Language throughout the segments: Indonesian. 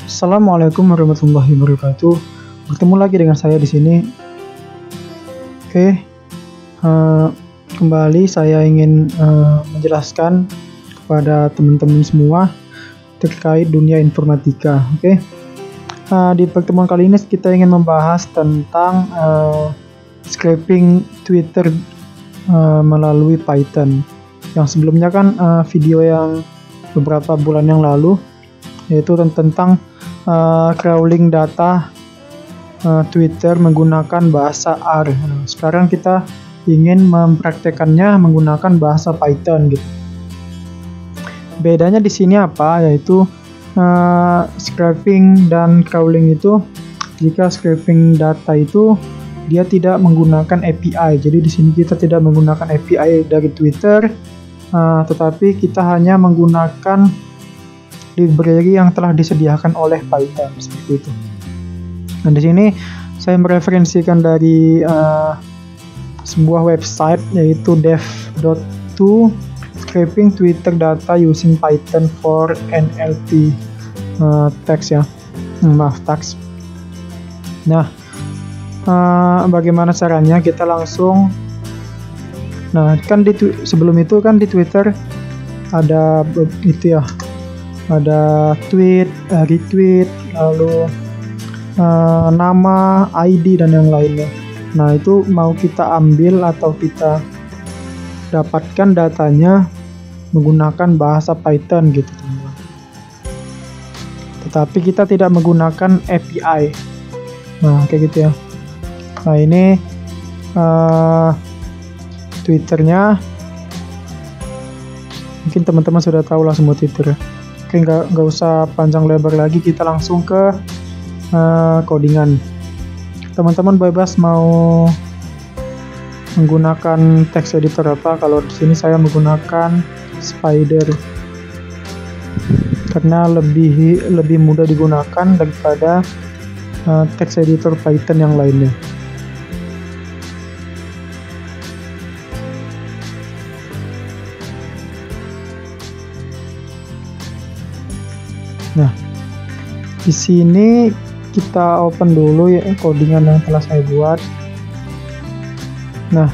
Assalamualaikum warahmatullahi wabarakatuh. Bertemu lagi dengan saya di sini. Oke, kembali saya ingin menjelaskan kepada teman-teman semua terkait dunia informatika. Oke, di pertemuan kali ini kita ingin membahas tentang scraping Twitter melalui Python. Yang sebelumnya kan video yang beberapa bulan yang lalu, yaitu tentang crawling data Twitter menggunakan bahasa R. Sekarang kita ingin mempraktekannya menggunakan bahasa Python gitu. Bedanya di sini apa? Yaitu scraping dan crawling itu, jika scraping data itu dia tidak menggunakan API. Jadi di sini kita tidak menggunakan API dari Twitter, tetapi kita hanya menggunakan library yang telah disediakan oleh Python, seperti itu. Dan di sini saya mereferensikan dari sebuah website, yaitu dev.to scraping Twitter data using Python for NLP text ya. Text. Nah, bagaimana caranya? Kita langsung, kan sebelum itu kan di Twitter ada itu ya, ada tweet, retweet, lalu nama, ID, dan yang lainnya. Nah, itu mau kita ambil atau kita dapatkan datanya menggunakan bahasa Python gitu, teman-teman. Tetapi kita tidak menggunakan API. Nah, kayak gitu ya. Nah, ini Twitternya. Mungkin teman-teman sudah tahu lah semua Twitter ya. Oke, nggak usah panjang lebar lagi, kita langsung ke codingan. Teman-teman bebas mau menggunakan text editor apa. Kalau di sini saya menggunakan Spider karena lebih mudah digunakan daripada text editor Python yang lainnya. Nah, di sini kita open dulu ya codingan yang telah saya buat. Nah,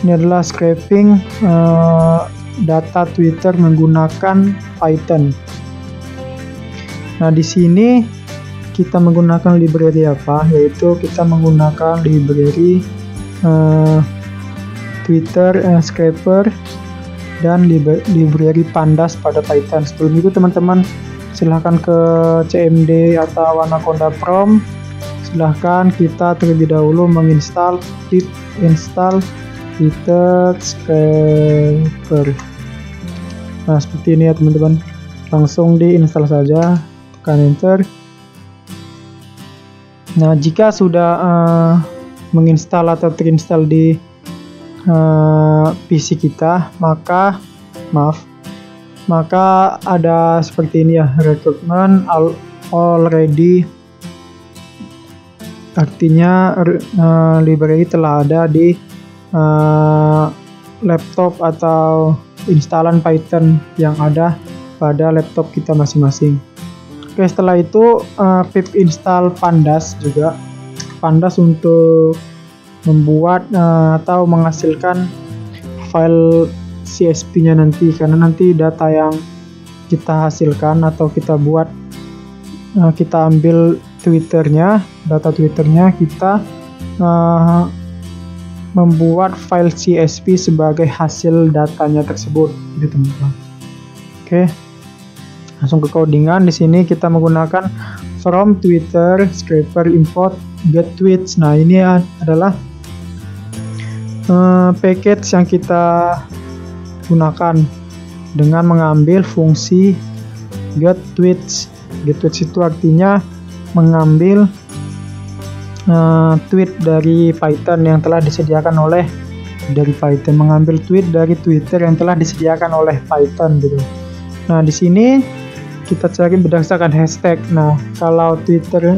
ini adalah scraping data Twitter menggunakan Python. Nah, di sini kita menggunakan library apa? Yaitu kita menggunakan library Twitter scraper dan library pandas pada Python. Sebelum itu teman-teman silahkan ke CMD atau Anaconda Prom. Silahkan kita terlebih dahulu menginstal pip install Twitter scraper. Nah, seperti ini ya teman-teman. Langsung diinstal saja, tekan enter. Nah, jika sudah menginstal atau terinstall di PC kita, maka ada seperti ini ya, recruitment already, artinya library telah ada di laptop atau instalan Python yang ada pada laptop kita masing-masing. Oke, setelah itu pip install pandas juga. Pandas untuk membuat atau menghasilkan file CSV-nya nanti, karena nanti data yang kita hasilkan atau kita buat, kita ambil Twitternya, data Twitternya, kita membuat file CSV sebagai hasil datanya tersebut, gitu teman-teman. Oke, langsung ke codingan. Di sini kita menggunakan from Twitter scraper import get tweets. Nah, ini adalah package yang kita gunakan dengan mengambil fungsi get tweets. Get tweets itu artinya mengambil tweet dari Python yang telah disediakan oleh Python, mengambil tweet dari Twitter yang telah disediakan oleh Python gitu. Nah, di sini kita cari berdasarkan hashtag. Nah, kalau Twitter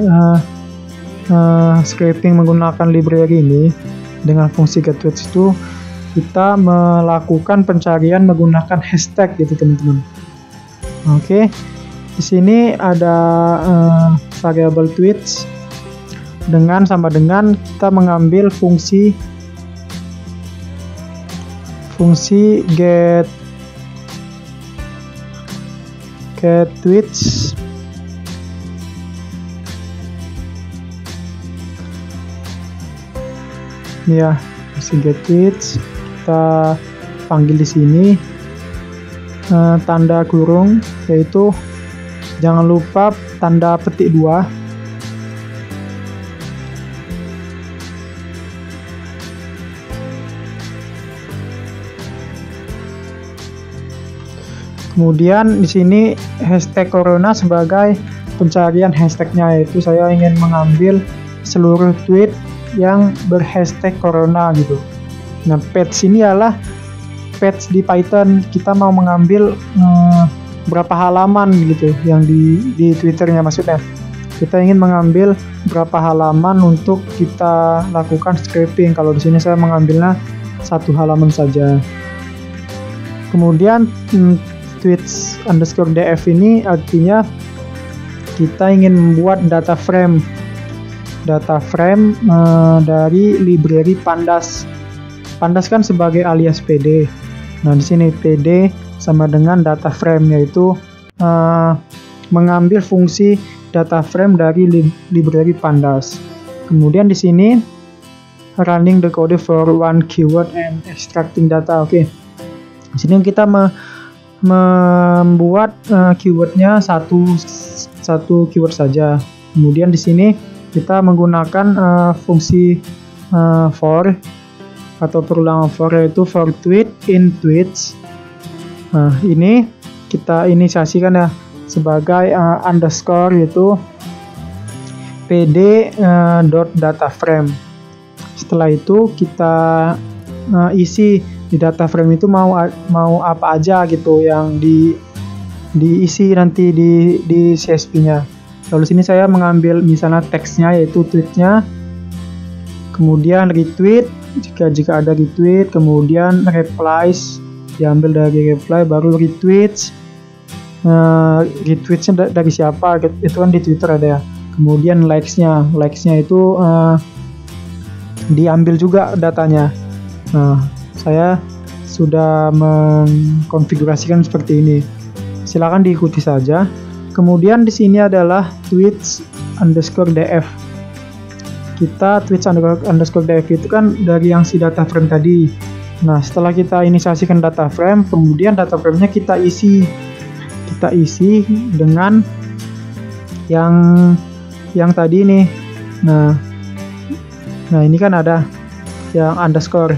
scraping menggunakan library ini dengan fungsi get tweets itu, kita melakukan pencarian menggunakan hashtag gitu teman-teman. Oke. Di sini ada variable tweets sama dengan kita mengambil fungsi get tweets ya, get tweets kita panggil di sini tanda kurung, yaitu jangan lupa tanda petik 2. Kemudian di sini hashtag corona sebagai pencarian hashtagnya, yaitu saya ingin mengambil seluruh tweet yang berhashtag corona gitu. Nah, page ini adalah page di Python. Kita mau mengambil berapa halaman gitu yang di Twitternya, maksudnya kita ingin mengambil berapa halaman untuk kita lakukan scraping. Kalau di sini saya mengambilnya 1 halaman saja. Kemudian tweets_df ini artinya kita ingin membuat data frame dari library pandas. Pandas kan sebagai alias PD. Nah, di sini PD sama dengan data frame, yaitu mengambil fungsi data frame dari library pandas. Kemudian di sini running the code for one keyword and extracting data. Oke. Di sini kita membuat keywordnya satu keyword saja. Kemudian di sini kita menggunakan fungsi for atau perulangan for, yaitu for tweet in tweets. Nah, ini kita inisiasikan ya sebagai underscore, yaitu pd data frame. Setelah itu kita isi di data frame itu mau apa aja gitu yang diisi nanti di CSV-nya. Lalu sini saya mengambil misalnya teksnya, yaitu tweetnya, kemudian retweet jika ada retweet, kemudian replies diambil dari reply, baru retweets. Retweetsnya dari siapa? Itu kan di Twitter ada ya. Kemudian likesnya itu diambil juga datanya. Nah, saya sudah mengkonfigurasikan seperti ini. Silakan diikuti saja. Kemudian di sini adalah tweets_df. Kita tweets_df itu kan dari yang si data frame tadi. Nah, setelah kita inisiasikan data frame, kemudian data frame-nya kita isi dengan yang tadi nih. Nah, ini kan ada yang underscore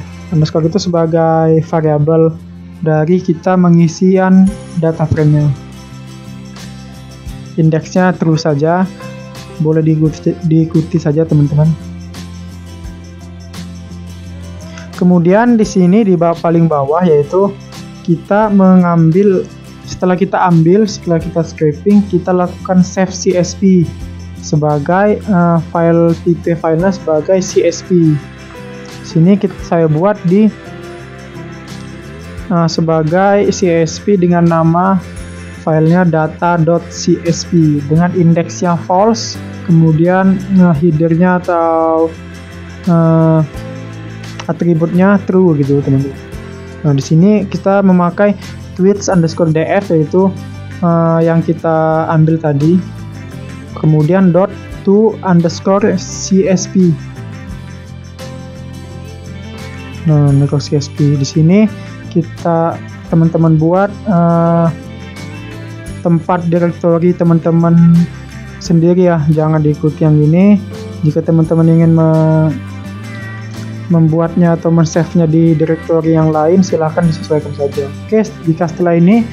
itu sebagai variabel dari kita mengisian data frame-nya. Indeksnya true saja, boleh diikuti saja teman-teman. Kemudian di sini di paling bawah, yaitu kita mengambil, setelah kita scraping, kita lakukan save CSV sebagai file tipe filenya sebagai CSV. Sini saya buat di sebagai CSV dengan nama filenya data.csv dengan indeksnya false, kemudian headernya atau atributnya true gitu teman-teman. Nah, di sini kita memakai tweets_df, yaitu yang kita ambil tadi, kemudian .to_csv. Nah, .csv di sini kita teman-teman buat tempat direktori teman-teman sendiri ya, jangan diikuti yang ini. Jika teman-teman ingin membuatnya atau men-save-nya di direktori yang lain, silahkan disesuaikan saja. Oke, jika setelah ini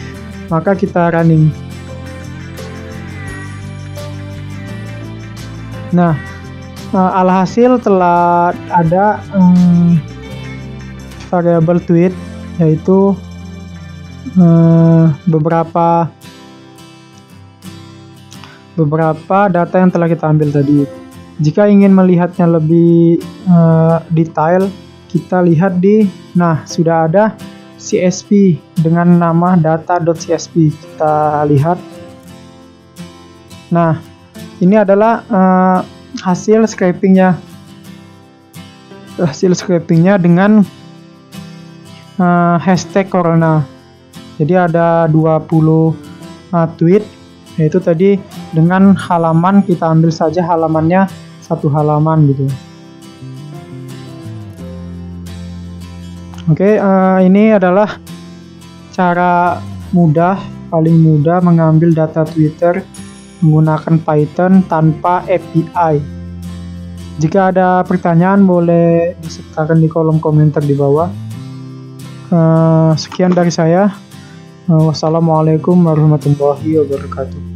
maka kita running. Nah, alhasil telah ada variabel tweet, yaitu beberapa data yang telah kita ambil tadi. Jika ingin melihatnya lebih detail, kita lihat sudah ada CSV dengan nama data.csv. Kita lihat Nah, ini adalah hasil scrapingnya. Hasil scrapingnya dengan hashtag corona. Jadi ada 20 tweet, yaitu tadi dengan halaman, kita ambil saja halamannya 1 halaman gitu. Oke, ini adalah cara paling mudah mengambil data Twitter menggunakan Python tanpa API. Jika ada pertanyaan boleh disertakan di kolom komentar di bawah. Sekian dari saya. Wassalamualaikum warahmatullahi wabarakatuh.